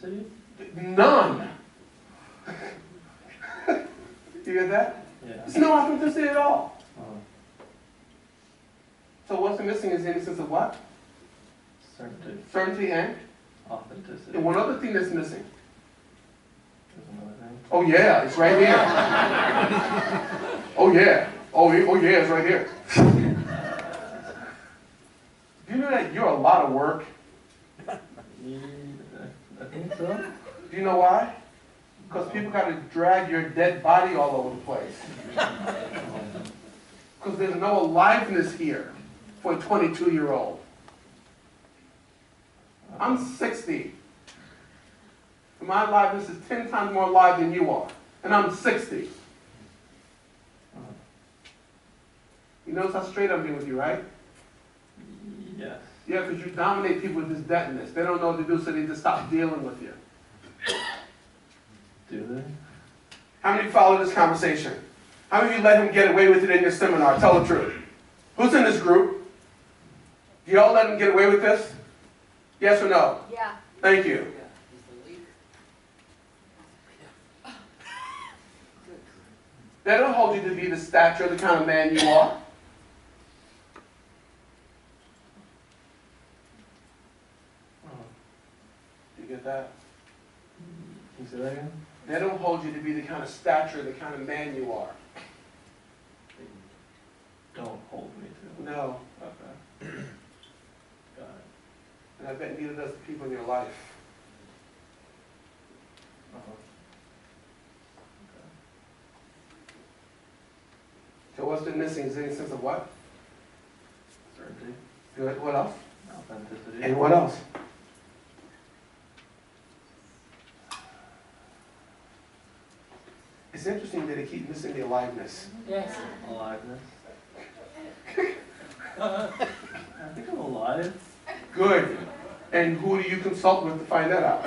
Authenticity? None. You get that? Yeah. There's no authenticity at all. Uh-huh. So what's missing is the innocence of what? Certainty. Certainty and? Authenticity. And one other thing that's missing. There's another thing. Oh yeah, it's right here. Oh yeah. Oh yeah, it's right here. Do you know that you're a lot of work? Yeah, I think so. Do you know why? Because people got to drag your dead body all over the place. Because there's no aliveness here for a 22-year-old. I'm 60. My aliveness is 10 times more alive than you are. And I'm 60. You notice how straight I'm being with you, right? Yes. Yeah, because you dominate people with this deadness. They don't know what to do, so they just stop dealing with you. Do they? How many follow this conversation? How many of you let him get away with it in your seminar? Tell the truth. Who's in this group? Do you all let him get away with this? Yes or no? Yeah. Thank you. They don't hold you to be the stature, the kind of man you are. Do you get that? Can you say that again? They don't hold you to be the kind of stature, the kind of man you are. Don't hold me to. No. Okay. Got it. And I bet neither does the people in your life. Uh-huh. So what's been missing is any sense of what? Certainty. Good. What else? Authenticity. And what else? It's interesting that they keep missing the aliveness. Yes. Aliveness. I think I'm alive. Good. And who do you consult with to find that out?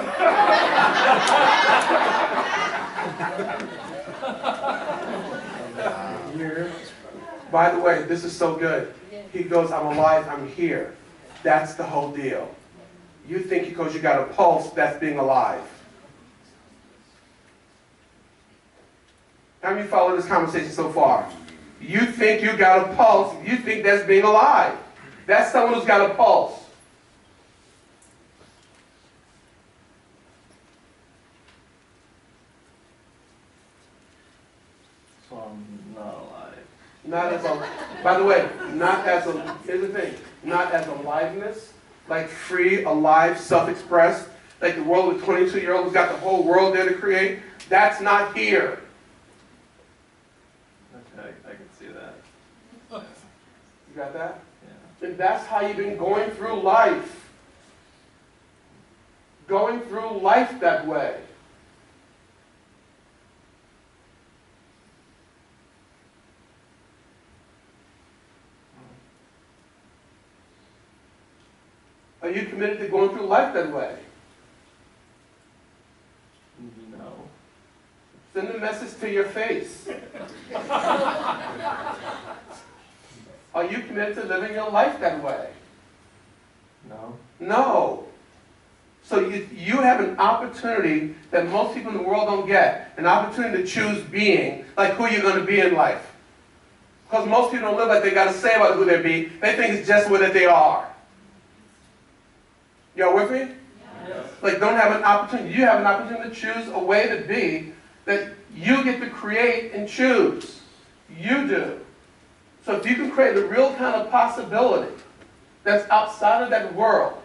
Here. By the way, this is so good. He goes, I'm alive, I'm here. That's the whole deal. You think because you got a pulse, that's being alive. How many follow this conversation so far? You think you got a pulse, you think that's being alive. That's someone who's got a pulse. So I'm not alive. Not as a, by the way, not as a, here's the thing, not as aliveness, like free, alive, self-expressed, like the world with 22-year-old who's got the whole world there to create. That's not here. Okay, I can see that. You got that? Yeah. And that's how you've been going through life. Going through life that way. Are you committed to going through life that way? No. Send a message to your face. Are you committed to living your life that way? No. No. So you have an opportunity that most people in the world don't get. An opportunity to choose being, like who you're going to be in life. Because most people don't live like they got to say about who they be. They think it's just what they are. Y'all with me? Yes. Like don't have an opportunity. You have an opportunity to choose a way to be that you get to create and choose. You do. So if you can create a real kind of possibility that's outside of that world,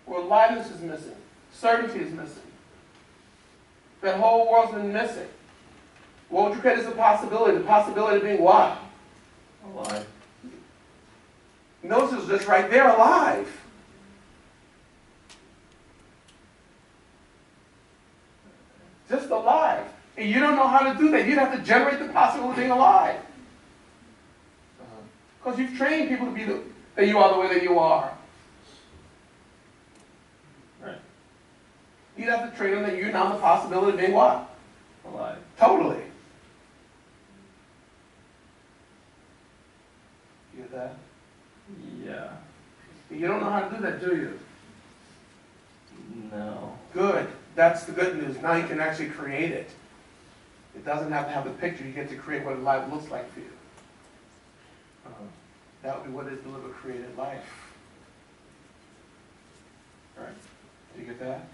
where aliveness is missing, certainty is missing, that whole world's been missing, what would you create as a possibility? The possibility of being what? Alive. Notice it's just right there, alive. Just alive. And you don't know how to do that. You'd have to generate the possibility of being alive. Because you've trained people to be that you are the way that you are. Right. You'd have to train them that you're now the possibility of being what? Alive. Totally. You get that? Yeah. You don't know how to do that, do you? No. Good. That's the good news. Now you can actually create it. It doesn't have to have the picture. You get to create what life looks like for you. That would be what is to live a created life. Right? Do you get that?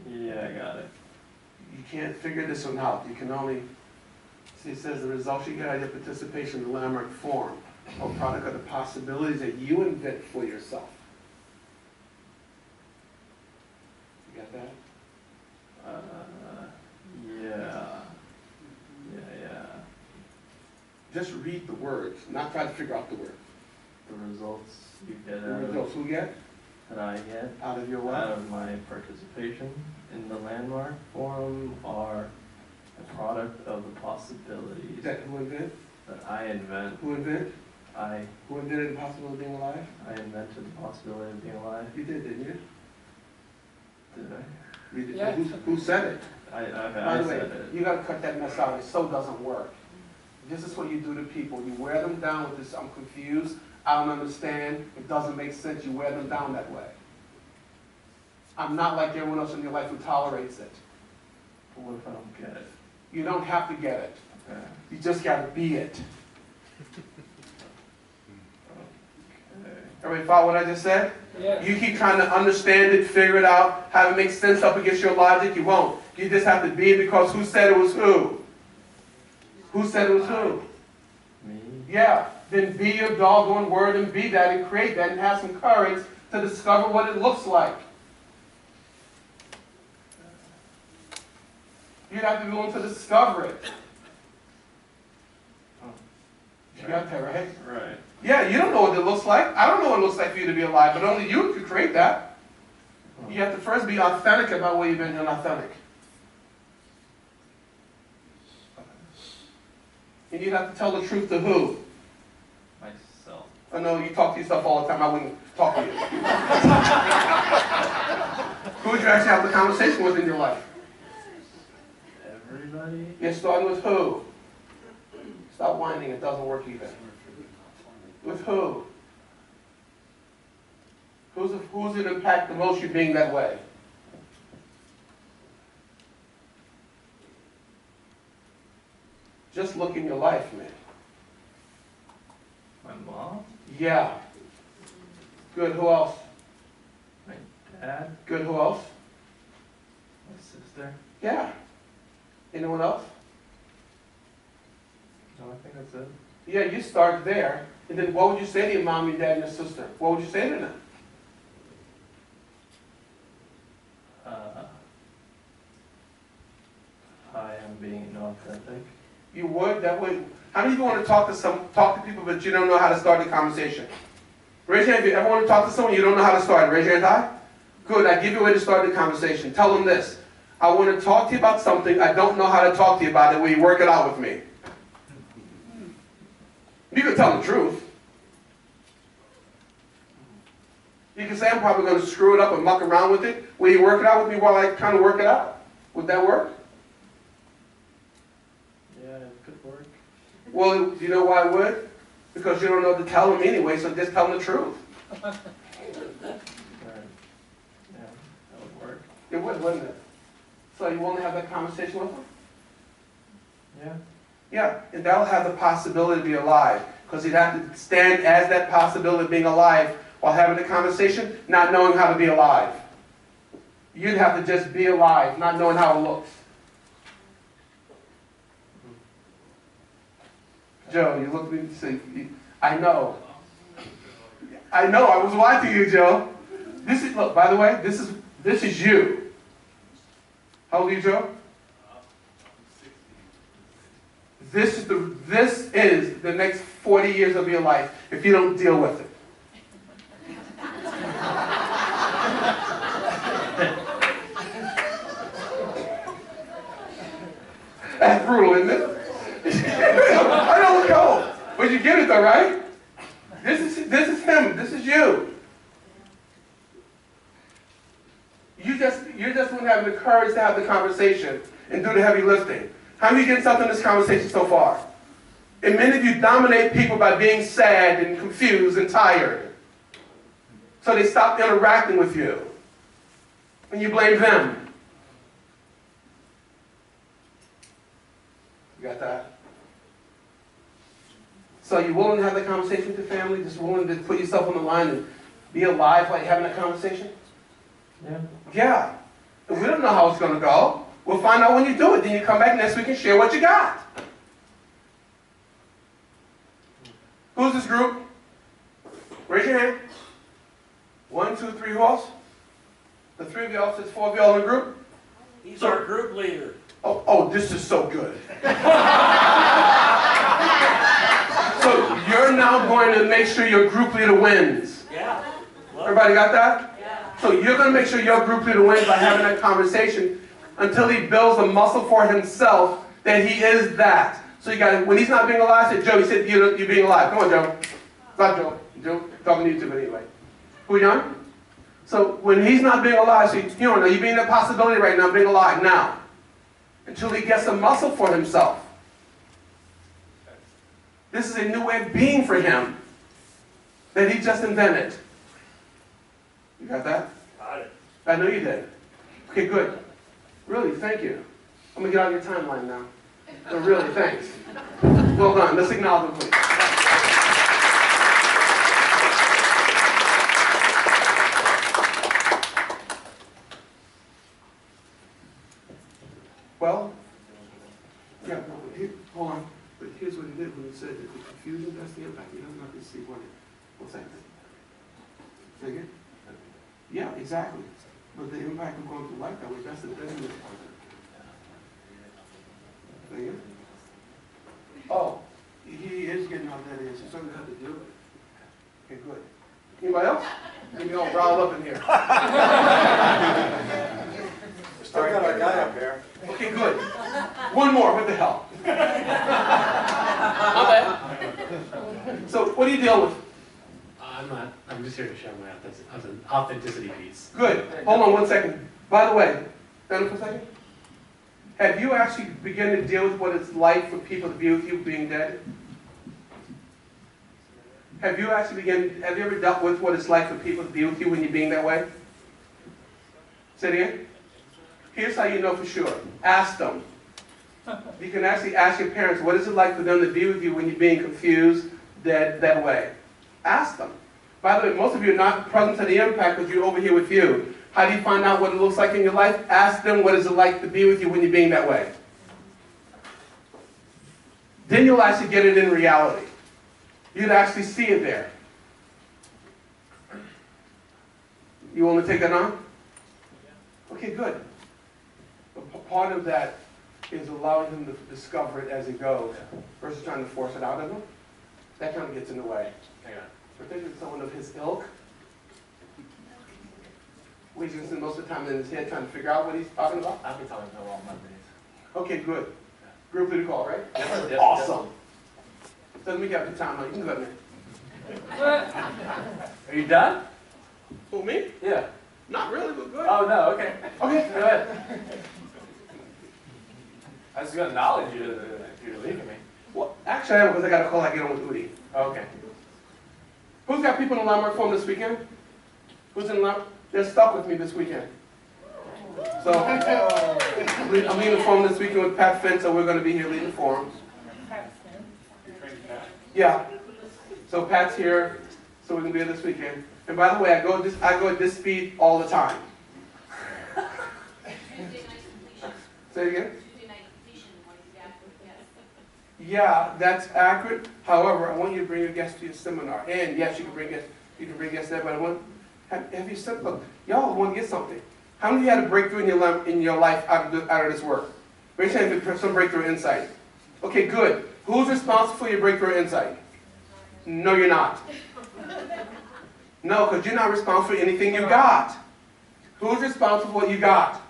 Yeah, I got it. You can't figure this one out. You can only, see, it says the results you get out of your participation in the landmark form or product of the possibilities that you invent for yourself. You got that? Yeah. Yeah. Just read the words, not try to figure out the word. The results you get The out results who get? that I get Out of your what? out of my participation in the landmark forum are a product of the possibilities Is that who invent? that I invent. Who invent? I Who invented the possibility of being alive? invented the possibility of being alive. You did, didn't you? Did I? You did. Yeah. Who said it? I By the way, said it. you gotta cut that mess out. It so doesn't work. This is what you do to people. You wear them down with this, I'm confused, I don't understand, it doesn't make sense. You wear them down that way. I'm not like everyone else in your life who tolerates it. But what if I don't get it? You don't have to get it. Okay. You just gotta be it. Okay. Everybody follow what I just said? Yes. You keep trying to understand it, figure it out, have it make sense up against your logic, you won't. You just have to be it because who said it was who? Who said it was who? Me? Yeah, then be your doggone word and be that and create that and have some courage to discover what it looks like. You'd have to be willing to discover it. You got that, right? Right. Yeah, you don't know what it looks like. I don't know what it looks like for you to be alive, but only you can create that. You have to first be authentic about what you've been doing authentic. And you'd have to tell the truth to who? Myself. I know you talk to yourself all the time. I wouldn't talk to you. Who would you actually have the conversation with in your life? Everybody? You're starting with who? Stop whining. It doesn't work either. With who? Who's it impact the most, you being that way? Just look in your life, man. My mom? Yeah. Good, who else? My dad? Good, who else? My sister? Yeah. Anyone else? No, I think that's it. Yeah, you start there. And then what would you say to your mom, your dad, and your sister? What would you say to them? I am being inauthentic. You would? That would. How many of you want to talk to people, but you don't know how to start the conversation? Raise your hand if you ever want to talk to someone you don't know how to start. Raise your hand high. Good. I give you a way to start the conversation. Tell them this. I want to talk to you about something. I don't know how to talk to you about it. Will you work it out with me? You can tell the truth. You can say, I'm probably going to screw it up and muck around with it. Will you work it out with me while I kind of work it out? Would that work? Yeah, it could work. Well, do you know why it would? Because you don't know to tell them anyway, so just tell them the truth. Right. Yeah, that would work. It would, wouldn't it? So you want to have that conversation with them? Yeah. Yeah, and that'll have the possibility to be alive. Because you'd have to stand as that possibility of being alive while having the conversation, not knowing how to be alive. You'd have to just be alive, not knowing how it looks. Joe, you look at me and say, I know. I know, I was watching you, Joe. This is, look, by the way, this is you. How old are you, Joe? This is the next 40 years of your life if you don't deal with it. That's brutal, isn't it? I don't know. But you get it though, right? This is him. This is you. You're just not having the courage to have the conversation and do the heavy lifting. How many getting something in this conversation so far? And many of you dominate people by being sad and confused and tired. So they stop interacting with you. and you blame them. You got that? So you willing to have that conversation with your family? Just willing to put yourself on the line and be alive while you're having that conversation? Yeah. Yeah. And we don't know how it's going to go. We'll find out when you do it. Then you come back next week and share what you got. Who's this group? Raise your hand. 1, 2, 3, who else? The 3 of y'all, there's 4 of y'all in the group? He's our group leader. Oh, this is so good. So you're now going to make sure your group leader wins. Yeah. Everybody got that? Yeah. So you're going to make sure your group leader wins by having that conversation until he builds a muscle for himself that he is that. So you got, when he's not being alive, say, Joe, he said, you're being alive. Come on, Joe. Stop, Joe. Joe, talking to you too, anyway. Who you on? So when he's not being alive, so now you're being that possibility right now, being alive now. Until he gets a muscle for himself. This is a new way of being for him that he just invented. You got that? Got it. I know you did. Okay, good. Really, thank you. I'm going to get out of your timeline now. So really, thanks. Well done. Let's acknowledge him, please. Well, yeah, no, here, hold on. But here's what he did when he said that the confusion, that's the impact. He doesn't have to see what it. What's that? Say again? Yeah, exactly. But the impact of going through life that way, that's the thing. Say again? Oh, he is getting out that is. He's starting to have to deal with it. Okay, good. Anybody else? Get me all riled up in here. Still got our guy up there. Okay, good. One more. What the hell? So, what do you deal with? I'm just here to share my authenticity piece. Good. Hold on 1 second. By the way, stand up for a second. Have you actually begun to deal with what it's like for people to be with you being dead? Have you ever dealt with what it's like for people to be with you when you're being that way? Say it again. Here's how you know for sure. Ask them. You can actually ask your parents, what is it like for them to be with you when you're being confused, dead, that way? Ask them. By the way, most of you are not present to the impact because you're over here with you. How do you find out what it looks like in your life? Ask them what is it like to be with you when you're being that way. Then you'll actually get it in reality. You'll actually see it there. You want to take that on? Okay, good. But part of that is allowing him to discover it as he goes versus trying to force it out of him. That kind of gets in the way. Particularly someone of his ilk. He's going to spend most of the time in his head trying to figure out what he's talking about. I'll be talking to him all Mondays. Okay, good. Group leader call, right? Yep. Awesome. Doesn't make you have a good time, huh? You can go there. Are you done? Who, me? Yeah. Not really, but good. Oh, no, okay. Okay. Go ahead. I was going to acknowledge you if you're leaving me. Well, actually, I am because I got a call I get on with Udi. Okay. Who's got people in the landmark forum this weekend? Who's in the landmark? They're stuck with me this weekend. So, I'm leading the forum this weekend with Pat Finn, so we're going to be here leading the forum. Yeah. So Pat's here, so we can be here this weekend. And by the way, I go at this speed all the time. Say it again? Yeah, that's accurate. However, I want you to bring your guests to your seminar. And yes, you can bring guests there, but I want have you said, look, y'all want to get something. How many of you had a breakthrough in your life out of this work? Raise your hand for some breakthrough insight. Okay, good. Who's responsible for your breakthrough insight? No, you're not. No, because you're not responsible for anything you got. Who's responsible for what you got?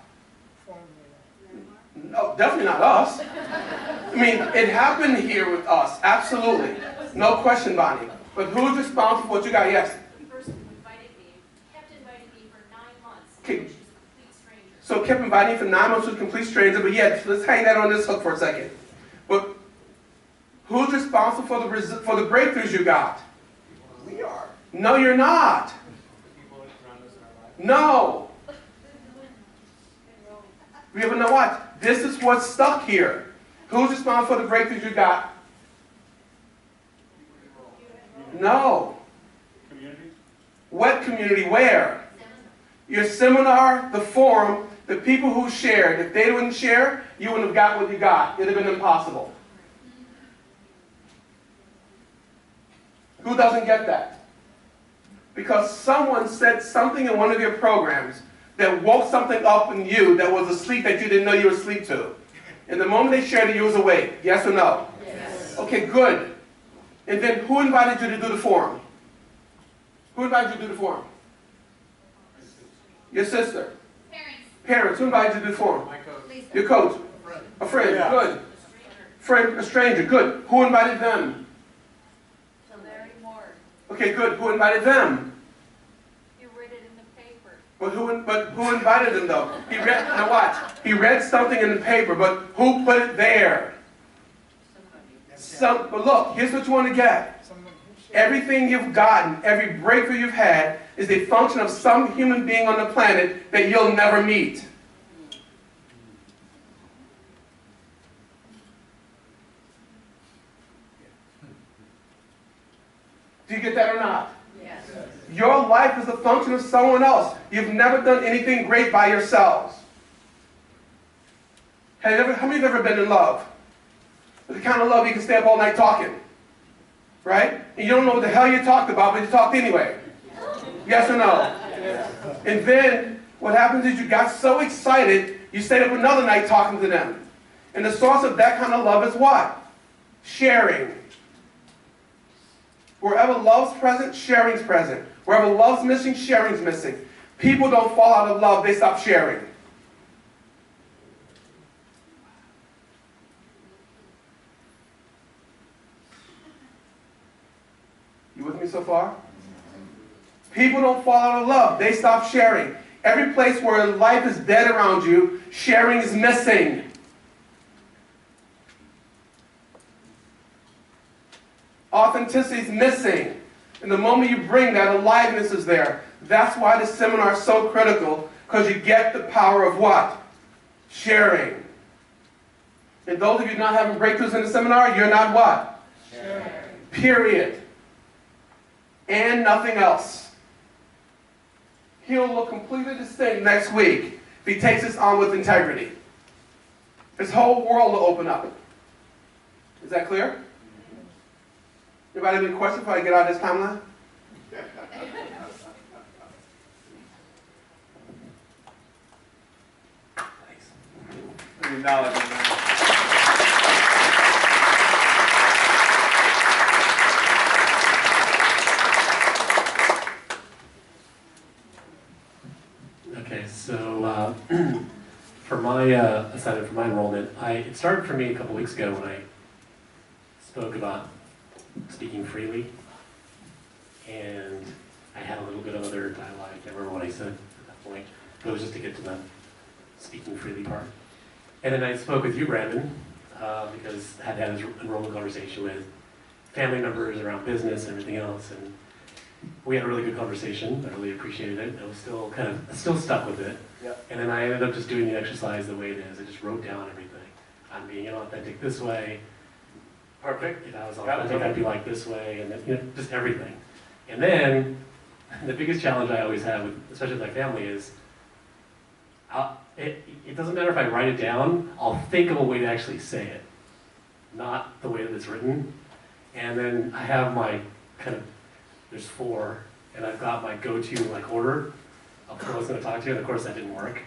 No, definitely not us. I mean, it happened here with us, absolutely. No question, Bonnie. But who's responsible for what you got? Yes? The person who invited me kept inviting me for 9 months. Okay. She's a complete stranger. So kept inviting you for 9 months to a complete stranger, but yeah, let's hang that on this hook for a second. But who's responsible for the breakthroughs you got? We are. No, you're not. No. We ever know what? This is what's stuck here. Who's responsible for the breakthroughs you got? No. What community? Where? Your seminar, the forum, the people who shared. If they wouldn't share, you wouldn't have got what you got. It would have been impossible. Who doesn't get that? Because someone said something in one of your programs that woke something up in you that was asleep that you didn't know you were asleep to. And the moment they shared it, you was awake. Yes or no? Yes. Okay, good. And then who invited you to do the forum? Who invited you to do the forum? Your sister. Parents. Parents. Who invited you to do the forum? Lisa. Your coach. A friend. Yeah. Good. Friend, a stranger. Good. Who invited them? So Larry Moore. Okay, good. Who invited them? You read it in the paper. But who invited them though? He read. Now watch. He read something in the paper, but who put it there? But look, here's what you want to get. Everything you've gotten, every breakthrough you've had, is a function of some human being on the planet that you'll never meet. Do you get that or not? Yes. Your life is a function of someone else. You've never done anything great by yourselves. How many of you have ever been in love? The kind of love you can stay up all night talking. Right? And you don't know what the hell you talked about, but you talked anyway. Yes or no? And then what happens is you got so excited, you stayed up another night talking to them. And the source of that kind of love is what? Sharing. Wherever love's present, sharing's present. Wherever love's missing, sharing's missing. People don't fall out of love, they stop sharing. You with me so far? People don't fall out of love. They stop sharing. Every place where life is dead around you, sharing is missing. Authenticity is missing. And the moment you bring that, aliveness is there. That's why the seminar is so critical, because you get the power of what? Sharing. And those of you not having breakthroughs in the seminar, you're not what? Sharing. Period. And nothing else. He'll look completely distinct next week if he takes this on with integrity. His whole world will open up. Is that clear? Anybody have any questions before I get out of this timeline? Okay, so for my assignment, for my enrollment, it started for me a couple weeks ago when I spoke about speaking freely, and I had a little bit of other dialogue. I can't remember what I said at that point, but it was just to get to the speaking freely part. And then I spoke with you, Brandon, because I had had this enrollment conversation with family members around business and everything else, and we had a really good conversation. I really appreciated it. I was still stuck with it. Yep. And then I ended up just doing the exercise the way it is. I just wrote down everything. I'm being inauthentic this way. Perfect. If I was authentic, I'd be like this way, and then, just everything. And then the biggest challenge I always have, especially with my family, is it doesn't matter if I write it down. I'll think of a way to actually say it, not the way that it's written. And then I have my there's 4, and I've got my go-to order of who I was going to talk to, and of course that didn't work.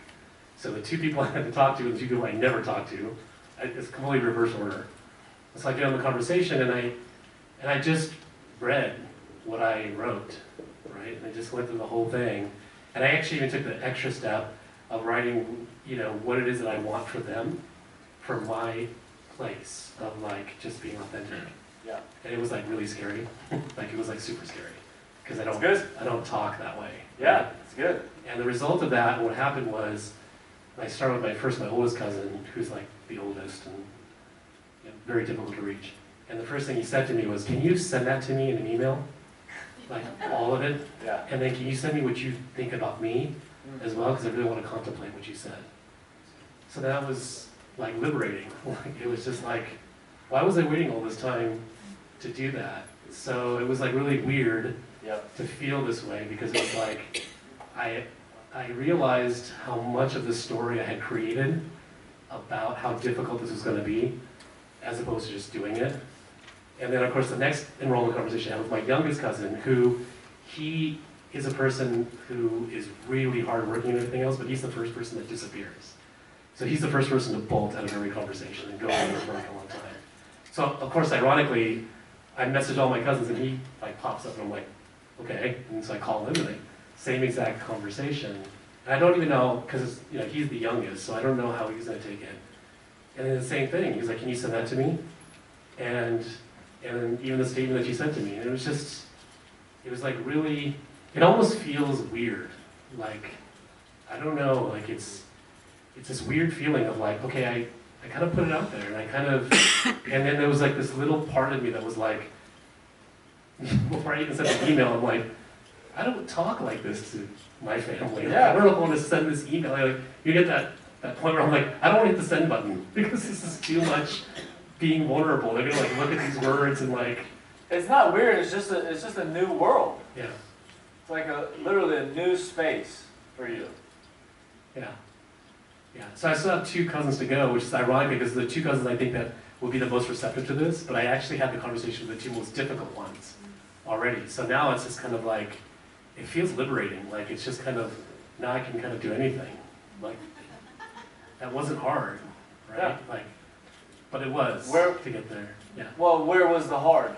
So the 2 people I had to talk to and the 2 people I never talked to, it's completely reverse order. So I get on the conversation, and I just read what I wrote, right? And I just went through the whole thing, and I actually even took the extra step of writing, what it is that I want for them, from my place of just being authentic. Yeah. And it was really scary. It was super scary. Because I don't talk that way. Yeah, it's good. And the result of that, what happened was, I started with my oldest cousin, who's the oldest and very difficult to reach. And the first thing he said to me was, "Can you send that to me in an email? All of it? Yeah. And then can you send me what you think about me as well? Because I really want to contemplate what you said." So that was like liberating. Like, it was just like, why was I waiting all this time to do that? So it was like really weird Yep. to feel this way, because it was like, I realized how much of the story I had created about how difficult this was going to be, as opposed to just doing it. And then, of course, the next enrollment conversation I had with my youngest cousin, who he is a person who is really hardworking and everything else, but he's the first person that disappears. So he's the first person to bolt out of every conversation and go over for like a long time. So, of course, ironically, I message all my cousins and he like pops up and I'm like, okay. And so I call him and like, same exact conversation. And I don't even know, because you know, he's the youngest, so I don't know how he's gonna take it. And then the same thing, he's like, can you send that to me? And then even the statement that you sent to me, and it was just, it was like really, it almost feels weird. Like, I don't know, like it's this weird feeling of like, okay, I kind of put it out there, and I kind of, and then there was like this little part of me that was like, before I even sent the email, I'm like, I don't talk like this to my family. Yeah. I don't know if I want to send this email. Like, you get that point where I'm like, I don't want to hit the send button, because this is too much being vulnerable. They're gonna like look at these words and like, It's not weird. It's just a new world. yeah, It's like literally a new space for you. yeah. Yeah, so I still have 2 cousins to go, which is ironic because the 2 cousins I think that will be the most receptive to this, but I actually had the conversation with the 2 most difficult ones already. So now it's just kind of like, it feels liberating. Like it's just kind of, now I can kind of do anything. Like, that wasn't hard, right? Yeah. Like, but it was Where- to get there, yeah. Well, where was the hard?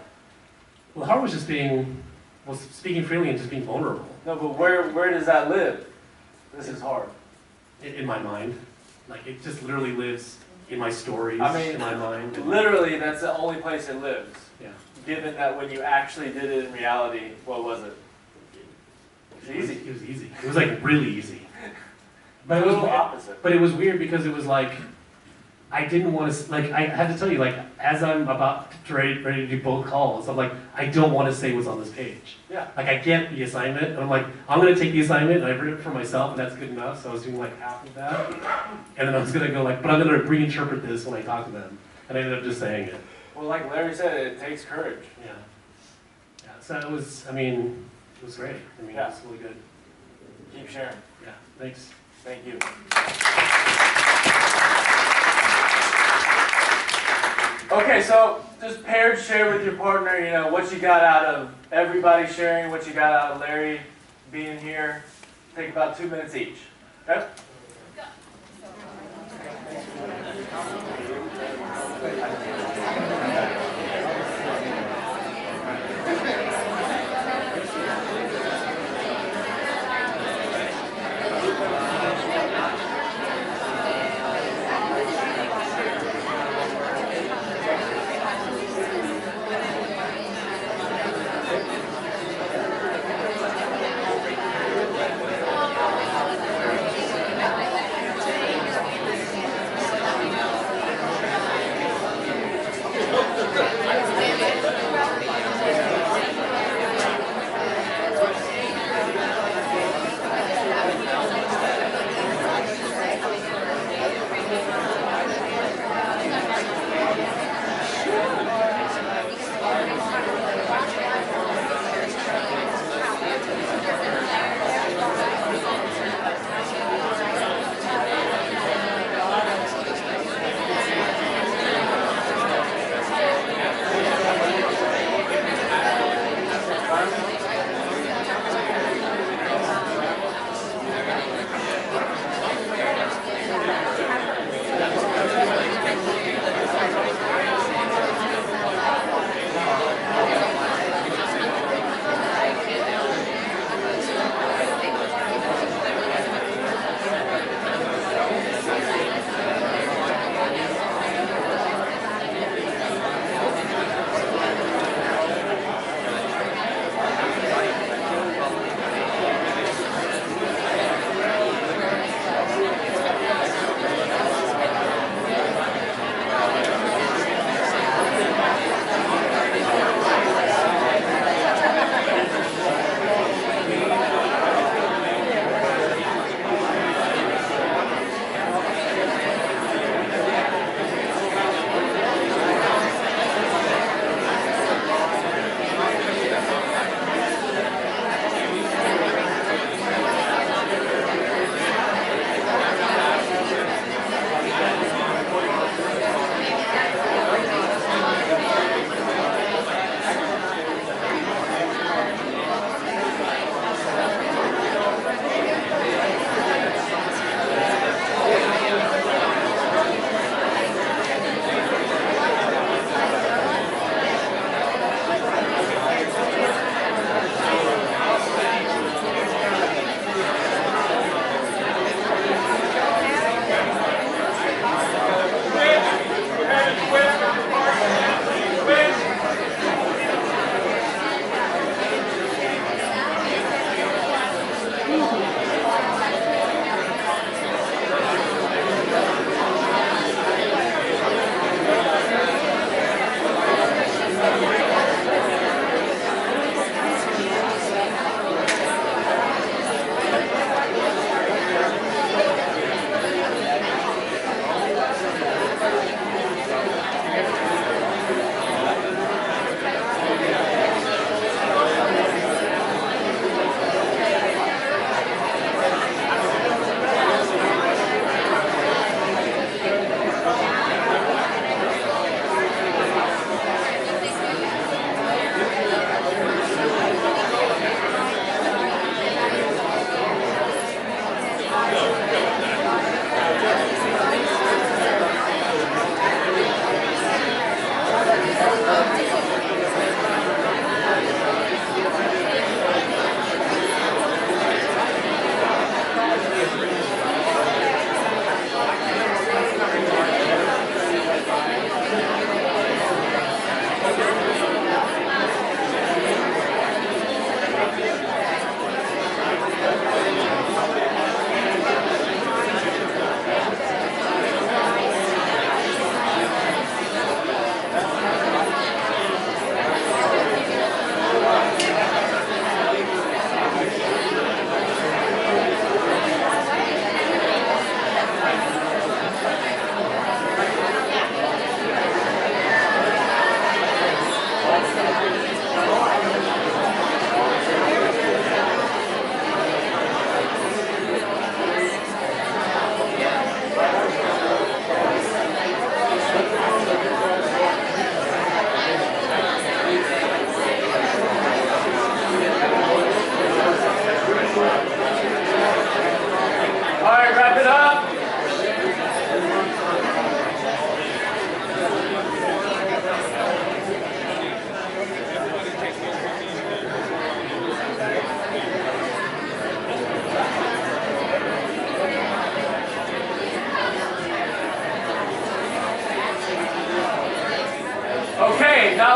Well, the hard was just speaking freely and just being vulnerable No, but where does that live? This is hard. in my mind. Like it just literally lives in my stories, I mean, in my mind. and- Literally, that's the only place it lives. Yeah. Given that when you actually did it in reality, what was it? It's easy. It was easy. It was like really easy. But A it was little weird. opposite. But it was weird because it was like, I didn't want to, like, I had to tell you, like, as I'm about to ready to do both calls, I'm like, I don't want to say what's on this page. Yeah. Like, I get the assignment, and I'm like, I'm going to take the assignment, and I've written it for myself, and that's good enough, so I was doing like half of that. And then I was going to go like, but I'm going to reinterpret this when I talk to them. And I ended up just saying it. Well, like Larry said, it takes courage. Yeah. Yeah, so it was, I mean, it was great. I mean, Yeah. it was really good. Keep sharing. Yeah, thanks. Thank you. Okay, so just paired share with your partner, you know, what you got out of everybody sharing, what you got out of Larry being here. Take about 2 minutes each. Okay?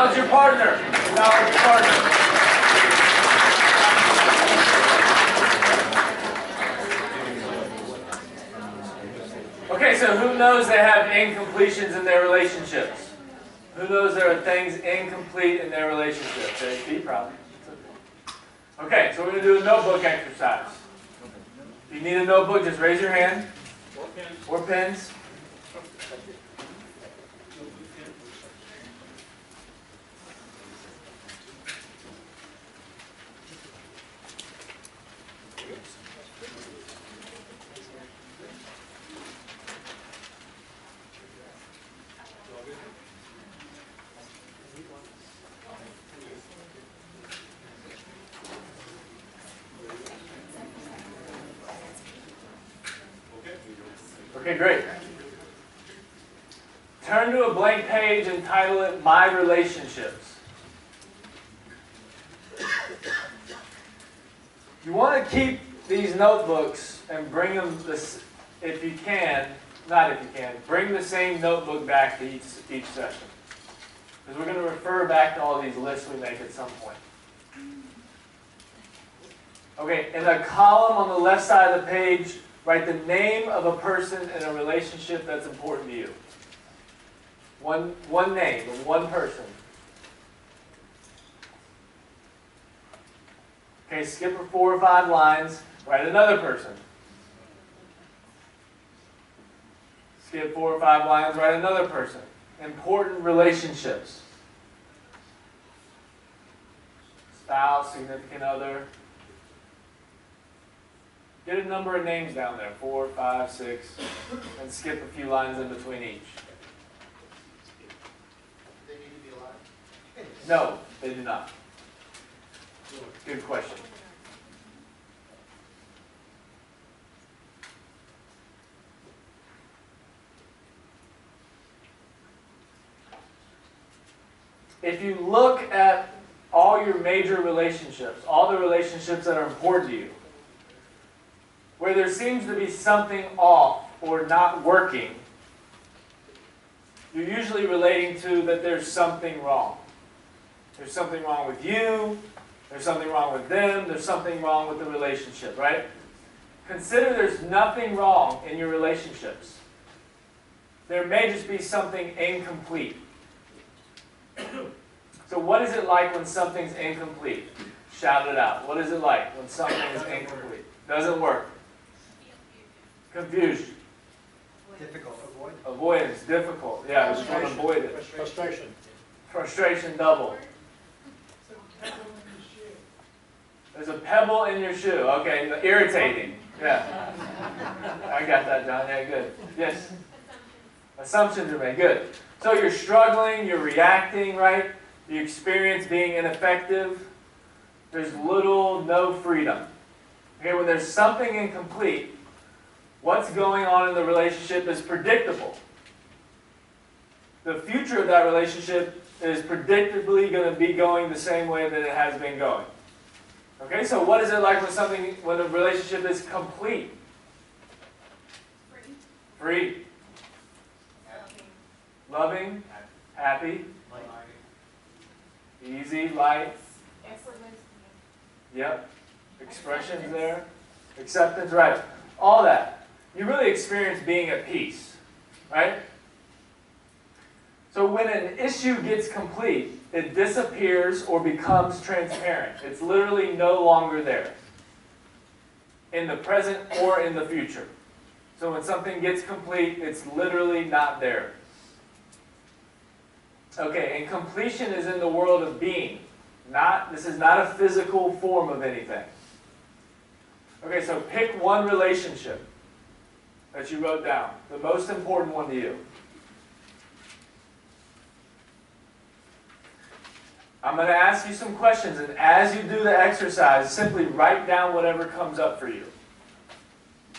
Acknowledge your partner. Acknowledge your partner. Okay, so who knows they have incompletions in their relationships? Who knows there are things incomplete in their relationships? JP, probably. Okay, so we're going to do a notebook exercise. If you need a notebook, just raise your hand. Or pens. Okay, great. Turn to a blank page and title it My Relationships. You want to keep these notebooks and bring them, if you can, not if you can, bring the same notebook back to each session. Because we're going to refer back to all these lists we make at some point. Okay, in a column on the left side of the page, write the name of a person in a relationship that's important to you. One name of one person. Okay, skip 4 or 5 lines, write another person. Skip 4 or 5 lines, write another person. Important relationships. Spouse, significant other. Get a number of names down there, 4, 5, 6, and skip a few lines in between each. They need to be alive? No, they do not. Good question. If you look at all your major relationships, all the relationships that are important to you, where there seems to be something off or not working, you're usually relating to that there's something wrong. There's something wrong with you, there's something wrong with them, there's something wrong with the relationship, right? Consider there's nothing wrong in your relationships. There may just be something incomplete. So what is it like when something's incomplete? Shout it out. What is it like when something is incomplete? Doesn't work. Confusion. Difficult. Avoid. Avoidance. Difficult. Yeah, we just want to avoid it. Frustration. Frustration double. There's a pebble in your shoe. Okay, irritating. Yeah. I got that, John. Yeah, good. Yes? Assumptions are made. Good. So you're struggling, you're reacting, right? You experience being ineffective. There's no freedom. Okay, when there's something incomplete, what's going on in the relationship is predictable. The future of that relationship is predictably going to be going the same way that it has been going. Okay, so what is it like when a relationship is complete? Free. Loving. Happy. Easy, light. Yep. Expressions there. Acceptance, right. All that. You really experience being at peace, right? So when an issue gets complete, it disappears or becomes transparent. It's literally no longer there in the present or in the future. So when something gets complete, it's literally not there. Okay, and completion is in the world of being. This is not a physical form of anything. Okay, so pick one relationship that you wrote down, the most important one to you. I'm going to ask you some questions, and as you do the exercise, simply write down whatever comes up for you.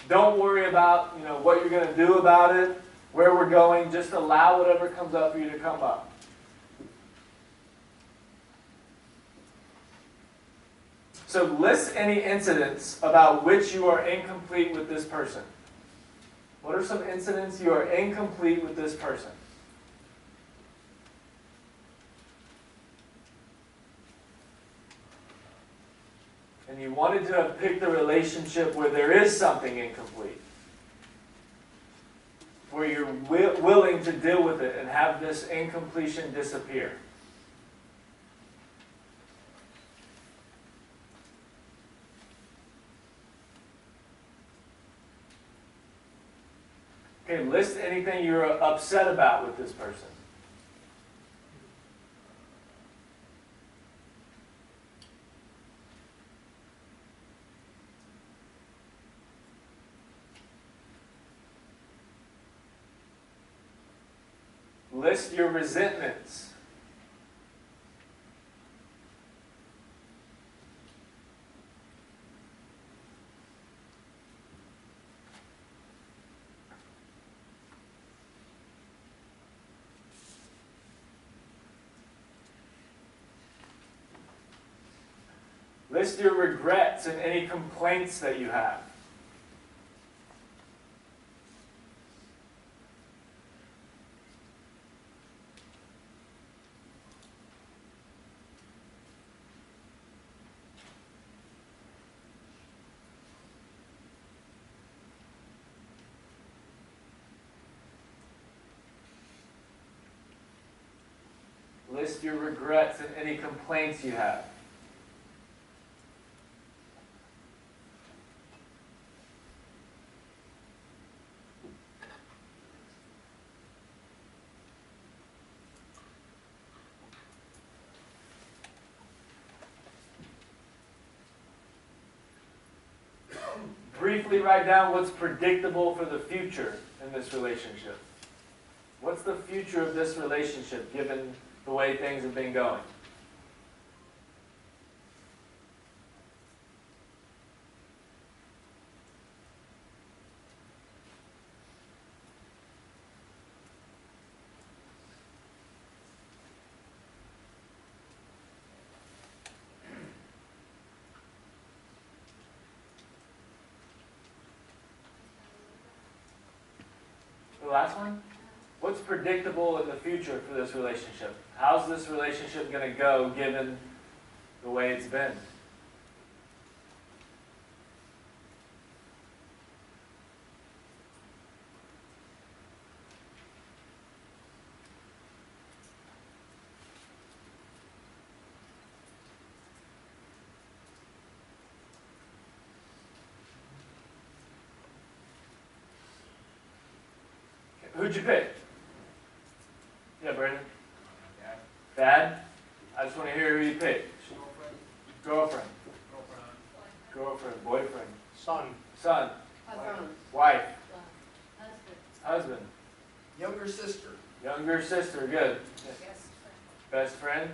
Don't worry about what you're going to do about it, where we're going. Just allow whatever comes up for you to come up. So list any incidents about which you are incomplete with this person. What are some incidents you are incomplete with this person? and you wanted to have picked a relationship where there is something incomplete, where you're willing to deal with it and have this incompletion disappear. Okay, list anything you're upset about with this person. List your resentments. List your regrets and any complaints that you have. List your regrets and any complaints you have. Briefly write down what's predictable for the future in this relationship. What's the future of this relationship given the way things have been going? The last one? What's predictable in the future for this relationship? How's this relationship going to go given the way it's been? Who'd you pick? Yeah, Brandon? Dad? I just want to hear who you picked. Girlfriend. Girlfriend. Boyfriend. Son. Son. Husband. Wife. Husband. Husband. Younger sister. Younger sister. Good. Best friend. Best friend?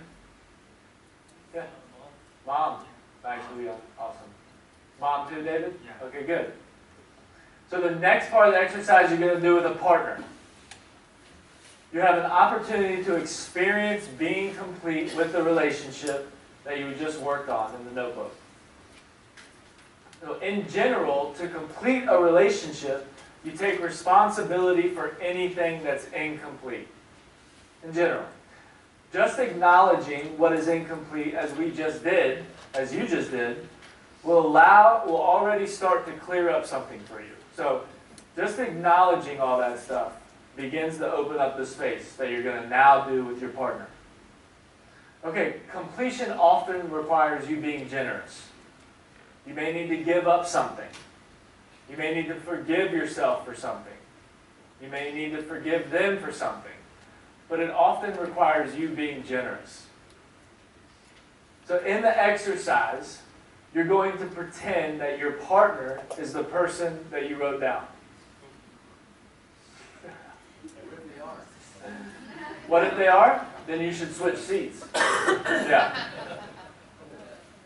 Yeah. Mom. Nice to be on. Awesome. Mom too, David? Yeah. Okay, good. So the next part of the exercise you're going to do with a partner. You have an opportunity to experience being complete with the relationship that you just worked on in the notebook. So in general, to complete a relationship, you take responsibility for anything that's incomplete. In general. Just acknowledging what is incomplete, as we just did, as you just did, will already start to clear up something for you. So just acknowledging all that stuff begins to open up the space that you're going to now do with your partner. Okay, completion often requires you being generous. You may need to give up something. You may need to forgive yourself for something. You may need to forgive them for something. But it often requires you being generous. So in the exercise, you're going to pretend that your partner is the person that you wrote down. What if they are? Then you should switch seats. Yeah.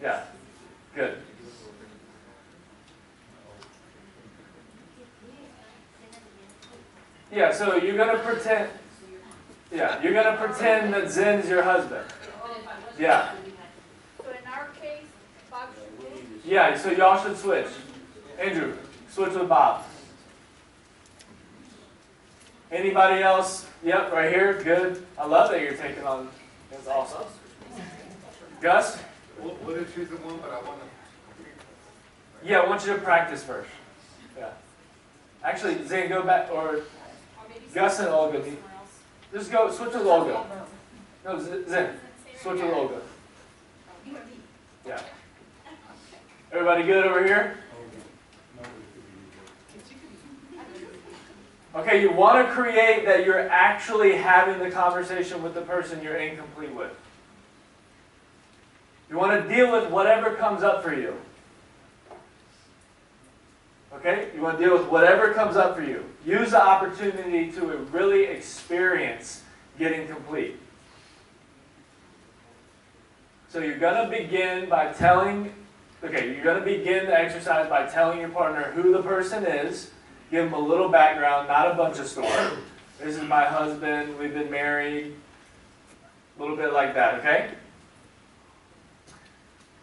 Yeah. Good. Yeah, so you're going to pretend. Yeah, you're going to pretend that Zen's your husband. Yeah. So in our case, Bob should win. Yeah, so y'all should switch. Andrew, switch with Bob. Anybody else? Yep, right here. Good. I love that you're taking on. That's awesome. Gus? What if she's the one, but I want to Yeah, I want you to practice first. Yeah. Actually, Zane, go back, or Gus and Olga. Just go, switch with Olga. No, Zane, switch with Olga. Yeah. Everybody good over here? Okay, you want to create that you're actually having the conversation with the person you're incomplete with. You want to deal with whatever comes up for you. Okay? You want to deal with whatever comes up for you. Use the opportunity to really experience getting complete. So you're going to begin by telling, you're going to begin the exercise by telling your partner who the person is. Give them a little background, not a bunch of story. This is my husband, we've been married, a little bit like that, okay?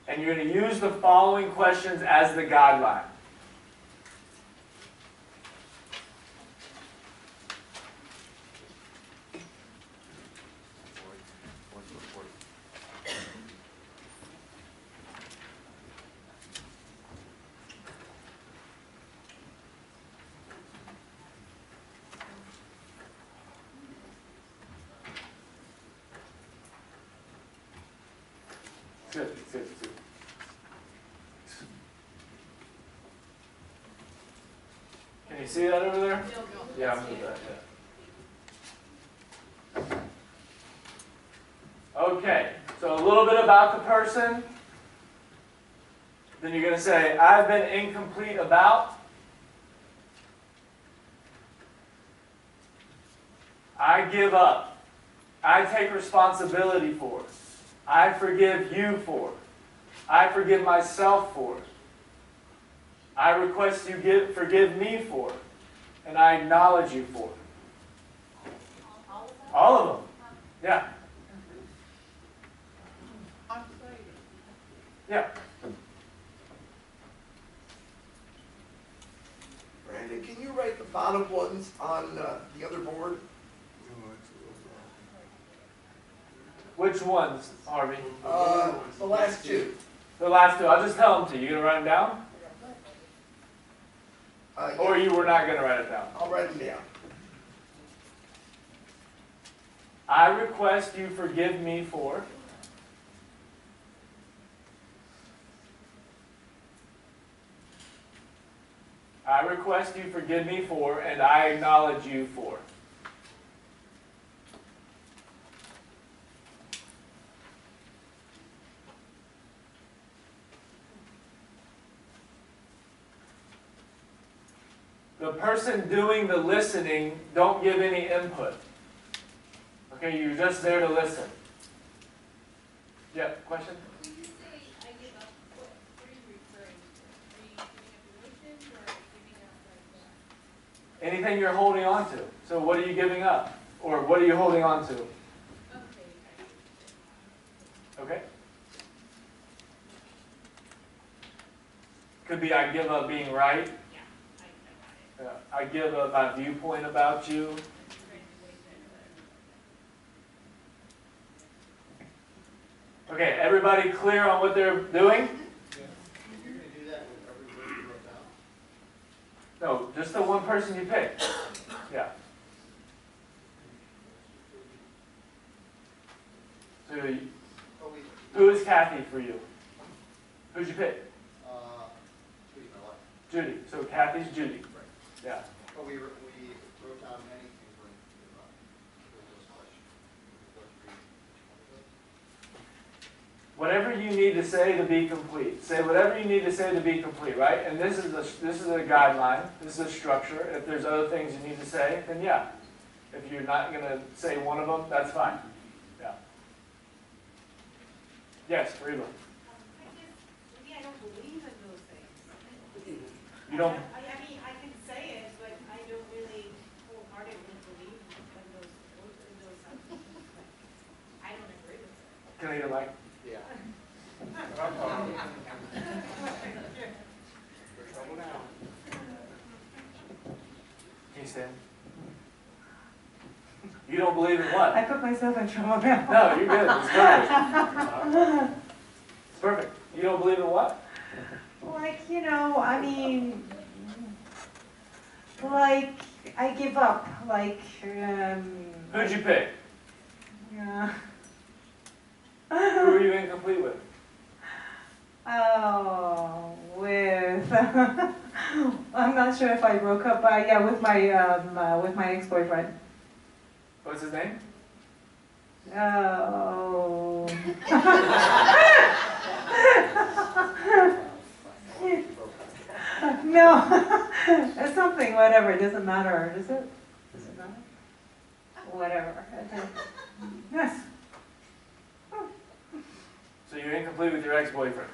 And you're going to use the following questions as the guideline. Good, good, good. Can you see that over there? Yeah, I'm good at that, yeah. Okay, so a little bit about the person. Then you're going to say, I've been incomplete about. I give up. I take responsibility for. I forgive you for. I forgive myself for. I request you forgive me for. And I acknowledge you for. All of them. Yeah. Yeah. Brandon, can you write the bottom ones on the other board? Which ones, Harvey? The last two. The last two. I'll just tell them to you. You going to write them down? Or you were not going to write it down? I'll write them down. I request you forgive me for. I request you forgive me for, and I acknowledge you for. The person doing the listening, don't give any input. Okay, you're just there to listen. Yeah, question? When you say I give up, what are you referring to? Are you giving up emotions or giving up like what? Anything you're holding on to. So what are you giving up? Or what are you holding on to? Okay. Okay? Could be I give up being right. I give up my viewpoint about you. Okay, everybody clear on what they're doing? You're going to do that with every word you wrote down? No, just the one person you pick. Yeah. So, who is Kathy for you? Who'd you pick? Judy, my wife. Judy. So Kathy's Judy. Right. Yeah. But we wrote down many things when those questions. Whatever you need to say to be complete. Say whatever you need to say to be complete, right? And this is a guideline. This is a structure. If there's other things you need to say, then yeah. If you're not going to say one of them, that's fine. Yeah. Yes, Reba. Maybe I don't believe in those things. You don't. I mean, I can say it, but I don't really wholeheartedly believe in those substances. I don't agree with it. Can I get a mic? Yeah. Can you stand? You don't believe in what? I put myself in trouble now. No, you're good. It's perfect. It's perfect. You don't believe in what? Well, like, you know, I mean, like, I give up, like, Who'd you pick? yeah. Who are you incomplete with? Oh, with, I'm not sure if I broke up, yeah, with my ex-boyfriend. What's his name? Oh. No, it's something, whatever, it doesn't matter, does it? Does it matter? Whatever. Okay. Yes. So you're incomplete with your ex-boyfriend.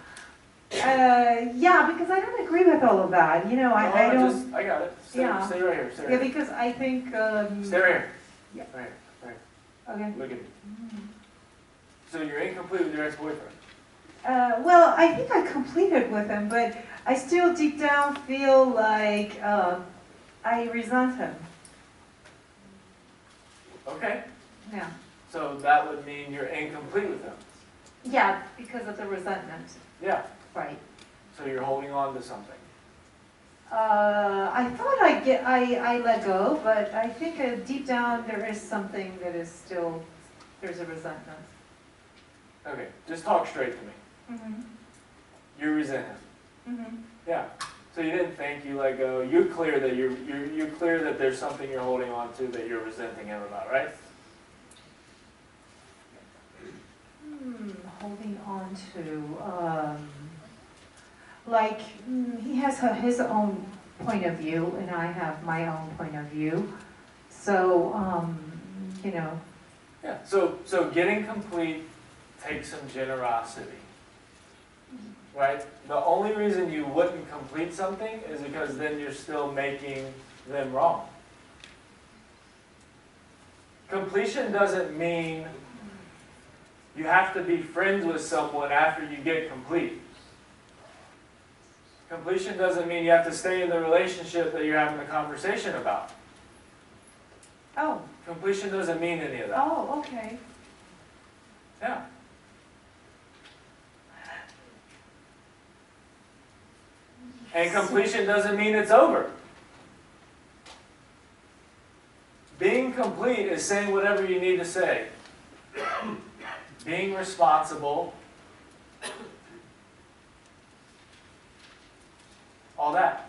Yeah, because I don't agree with all of that, you know, I don't, I got it. Stay, Yeah. stay right here. Stay right yeah, here. because I think, Stay right here. Yeah. Right here. okay. Look at me. So you're incomplete with your ex-boyfriend. Well, I think I completed with him, but I still deep down feel like I resent him. Okay. Yeah. So that would mean you're incomplete with him. Yeah, because of the resentment. Yeah. Right. So you're holding on to something. I thought I let go, but I think deep down there is something that is still, there's a resentment. Okay. Just talk straight to me. Mm-hmm. You resent him. Mm-hmm. Yeah. So you didn't think you let go. You're clear that you're clear that there's something you're holding on to that you're resenting him about, right? Holding on to, like, he has his own point of view, and I have my own point of view. So, you know. Yeah. So getting complete takes some generosity. Right? The only reason you wouldn't complete something is because then you're still making them wrong. Completion doesn't mean you have to be friends with someone after you get complete. Completion doesn't mean you have to stay in the relationship that you're having a conversation about. Oh. Completion doesn't mean any of that. Oh, okay. Yeah. And completion doesn't mean it's over. Being complete is saying whatever you need to say. Being responsible. All that.